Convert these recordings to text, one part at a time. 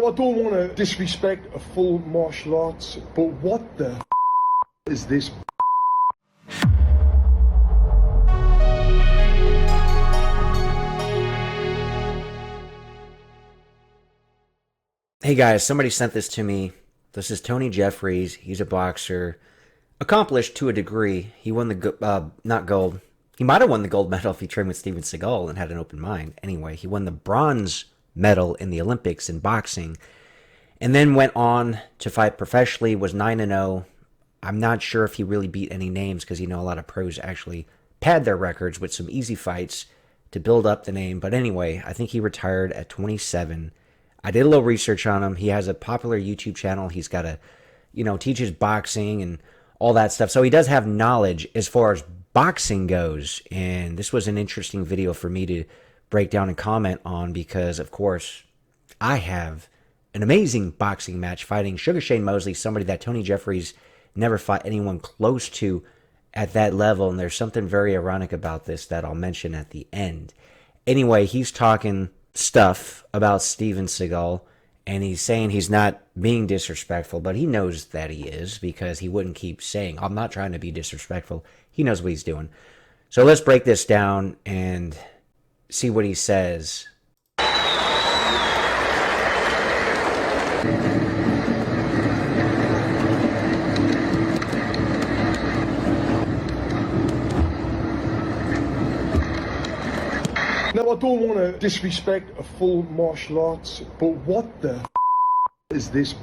I don't want to disrespect a full martial arts, but what the is this? Hey guys, somebody sent this to me. This is Tony Jeffries. He's a boxer, accomplished to a degree. He won the not gold. He might have won the gold medal if he trained with Steven Seagal and had an open mind. Anyway, he won the bronze medal in the Olympics in boxing, and then went on to fight professionally. Was 9-0. I'm not sure if he really beat any names because a lot of pros actually pad their records with some easy fights to build up the name. But anyway, I think he retired at 27. I did a little research on him. He has a popular YouTube channel. He's got teaches boxing and all that stuff. So he does have knowledge as far as boxing goes. And this was an interesting video for me to break down and comment on because, of course, I have an amazing boxing match fighting Sugar Shane Mosley, somebody that Tony Jeffries never fought anyone close to at that level. And there's something very ironic about this that I'll mention at the end. Anyway, he's talking stuff about Steven Seagal, and he's saying he's not being disrespectful, but he knows that he is because he wouldn't keep saying, I'm not trying to be disrespectful. He knows what he's doing. So let's break this down and see what he says. Now, I don't want to disrespect a full martial arts, but what the is this?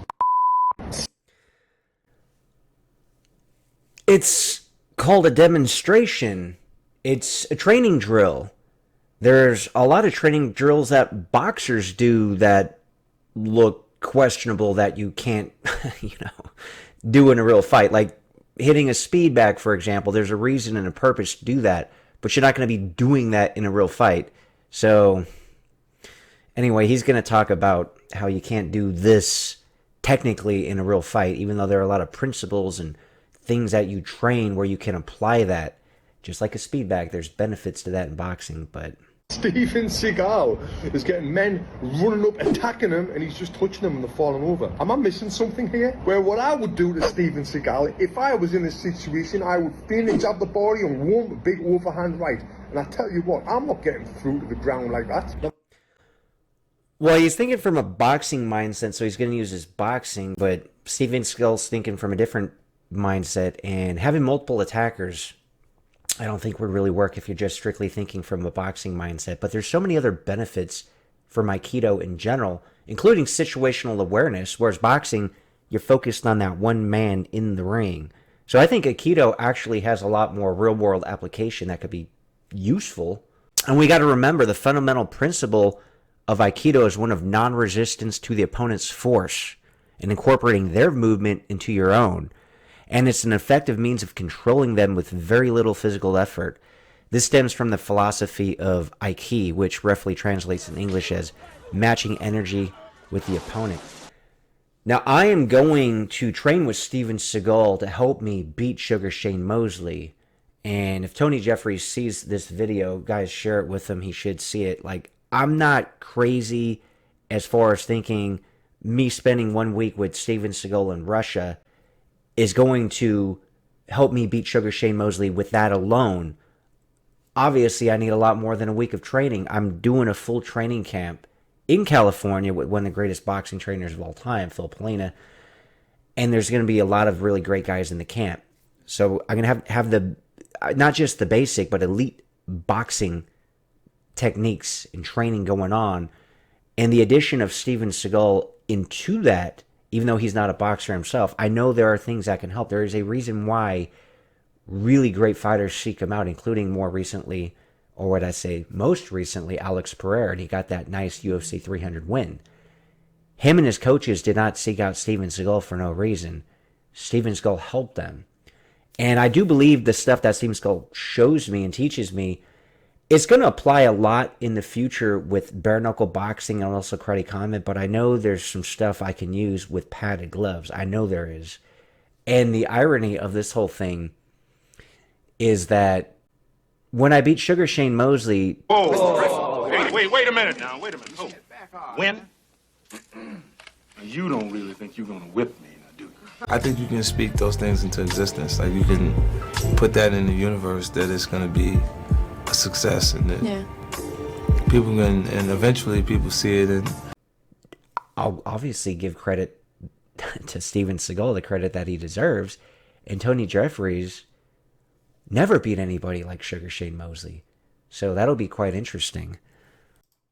It's called a demonstration. It's a training drill. There's a lot of training drills that boxers do that look questionable that you can't, do in a real fight. Like hitting a speed bag, for example. There's a reason and a purpose to do that, but you're not going to be doing that in a real fight. So anyway, he's going to talk about how you can't do this technically in a real fight, even though there are a lot of principles and things that you train where you can apply that. Just like a speed bag, there's benefits to that in boxing, but Steven Seagal is getting men running up, attacking him, and he's just touching them and they're falling over. Am I missing something here? Where what I would do to Steven Seagal, if I was in this situation, I would Phoenix up the body and one big overhand right. And I tell you what, I'm not getting through to the ground like that. Well, he's thinking from a boxing mindset, so he's going to use his boxing, but Steven Seagal's thinking from a different mindset, and having multiple attackers I don't think would really work if you're just strictly thinking from a boxing mindset. But there's so many other benefits from Aikido in general, including situational awareness, whereas boxing, you're focused on that one man in the ring. So I think Aikido actually has a lot more real-world application that could be useful. And we got to remember the fundamental principle of Aikido is one of non-resistance to the opponent's force and incorporating their movement into your own. And it's an effective means of controlling them with very little physical effort. This stems from the philosophy of Aiki, which roughly translates in English as matching energy with the opponent. Now, I am going to train with Steven Seagal to help me beat Sugar Shane Mosley. And if Tony Jeffries sees this video, guys, share it with him. He should see it. Like, I'm not crazy as far as thinking me spending 1 week with Steven Seagal in Russia is going to help me beat Sugar Shane Mosley with that alone. Obviously, I need a lot more than a week of training. I'm doing a full training camp in California with one of the greatest boxing trainers of all time, Phil Polina. And there's going to be a lot of really great guys in the camp. So I'm going to have the, not just the basic, but elite boxing techniques and training going on. And the addition of Steven Seagal into that, even though he's not a boxer himself, I know there are things that can help. There is a reason why really great fighters seek him out, including more recently, or what I say most recently, Alex Pereira, and he got that nice UFC 300 win. Him and his coaches did not seek out Steven Seagal for no reason. Steven Seagal helped them. And I do believe the stuff that Steven Seagal shows me and teaches me is going to apply a lot in the future with bare knuckle boxing and also karate combat, but I know there's some stuff I can use with padded gloves. I know there is. And the irony of this whole thing is that when I beat Sugar Shane Mosley... Whoa. Hey, wait a minute now. Wait a minute. Oh. When? You don't really think you're gonna whip me, now, do you? I think you can speak those things into existence. Like, you can put that in the universe that it's going to be a success, and that people can, and eventually people see it. And I'll obviously give credit to Steven Seagal, the credit that he deserves. And Tony Jeffries never beat anybody like Sugar Shane Mosley. So that'll be quite interesting.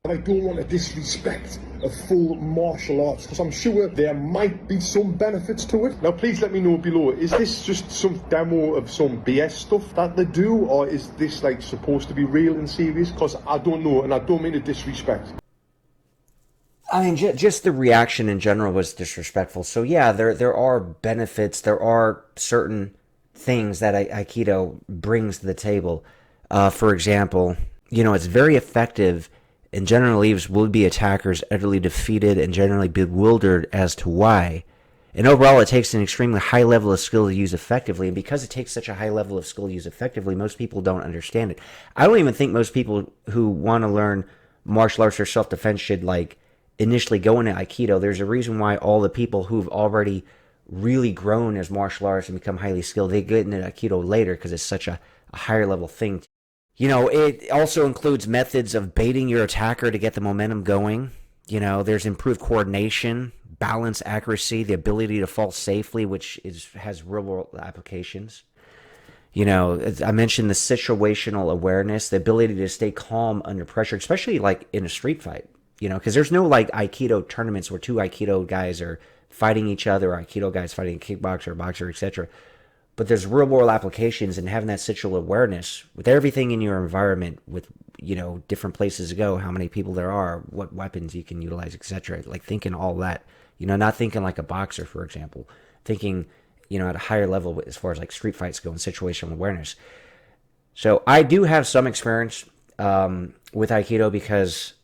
I don't want to disrespect a full martial arts, because I'm sure there might be some benefits to it. Now please let me know below, is this just some demo of some BS stuff that they do, or is this like supposed to be real and serious? Because I don't know, and I don't mean to disrespect. I mean, just the reaction in general was disrespectful. So yeah, there are benefits, there are certain things that Aikido brings to the table. For example, it's very effective and generally leaves would-be attackers utterly defeated and generally bewildered as to why. And overall, it takes an extremely high level of skill to use effectively, and because it takes such a high level of skill to use effectively, most people don't understand it. I don't even think most people who want to learn martial arts or self-defense should, initially go into Aikido. There's a reason why all the people who've already really grown as martial artists and become highly skilled, they get into Aikido later because it's such a higher level thing. It also includes methods of baiting your attacker to get the momentum going. There's improved coordination, balance, accuracy, the ability to fall safely, which has real-world applications. I mentioned the situational awareness, the ability to stay calm under pressure, especially in a street fight. Because there's no Aikido tournaments where two Aikido guys are fighting each other, or Aikido guys fighting a kickboxer, boxer, etc. But there's real world applications, and having that situational awareness with everything in your environment, with different places to go, how many people there are, what weapons you can utilize, etc. Thinking all that, not thinking like a boxer, for example, thinking at a higher level as far as street fights go and situational awareness. So I do have some experience with Aikido, because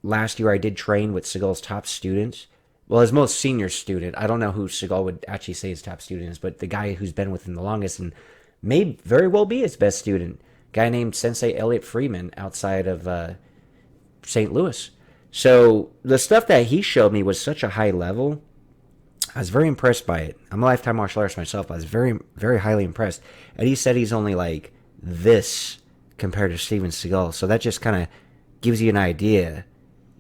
last year I did train with Seagal's top students. Well, his most senior student. I don't know who Seagal would actually say his top student is, but the guy who's been with him the longest and may very well be his best student. A guy named Sensei Elliot Freeman outside of St. Louis. So the stuff that he showed me was such a high level. I was very impressed by it. I'm a lifetime martial artist myself. I was very, very highly impressed. And he said he's only this compared to Steven Seagal. So that just kind of gives you an idea.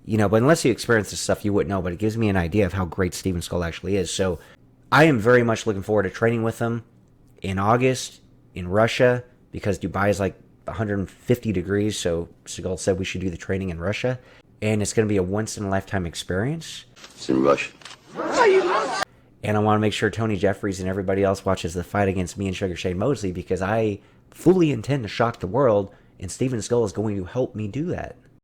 But unless you experience this stuff, you wouldn't know. But it gives me an idea of how great Steven Seagal actually is. So I am very much looking forward to training with him in August in Russia, because Dubai is 150 degrees. So Seagal said we should do the training in Russia. And it's going to be a once-in-a-lifetime experience. It's in Russian. And I want to make sure Tony Jeffries and everybody else watches the fight against me and Sugar Shane Mosley, because I fully intend to shock the world, and Steven Seagal is going to help me do that.